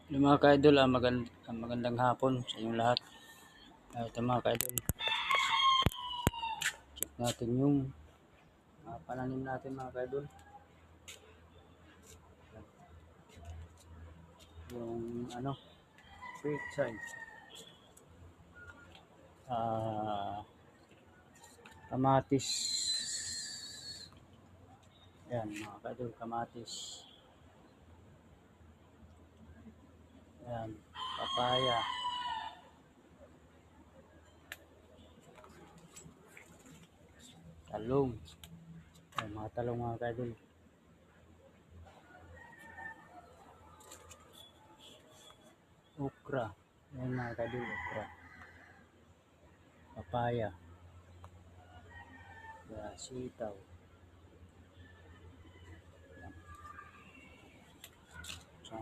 Yung mga ka-idol, magandang hapon sa inyong lahat. Ito mga ka-idol, check natin yung pananim natin mga ka-idol. Yung quick size. Kamatis. Yan mga ka-idol, kamatis. Yan, papaya. Talong. Yan, mga talong mga ka-idol. Okra. Yan mga ka-idol, okra. Papaya. Yan, sitaw. Yan. Sa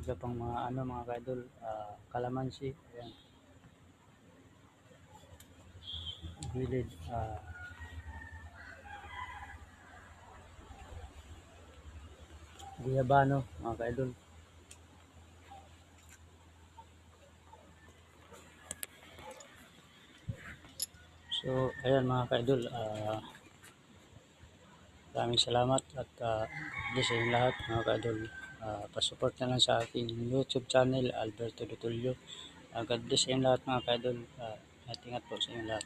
iba pang mga ka-idol, kalamansi. Yan. Gilid. Guyabano mga ka-idol. So ayan mga ka-idol, maraming salamat at bless sa inyo lahat mga ka-idol. Pasupport na lang sa aking YouTube channel, Alberto Dutulio. God bless sa inyo lahat mga ka-idol. Ingat po sa inyo lahat.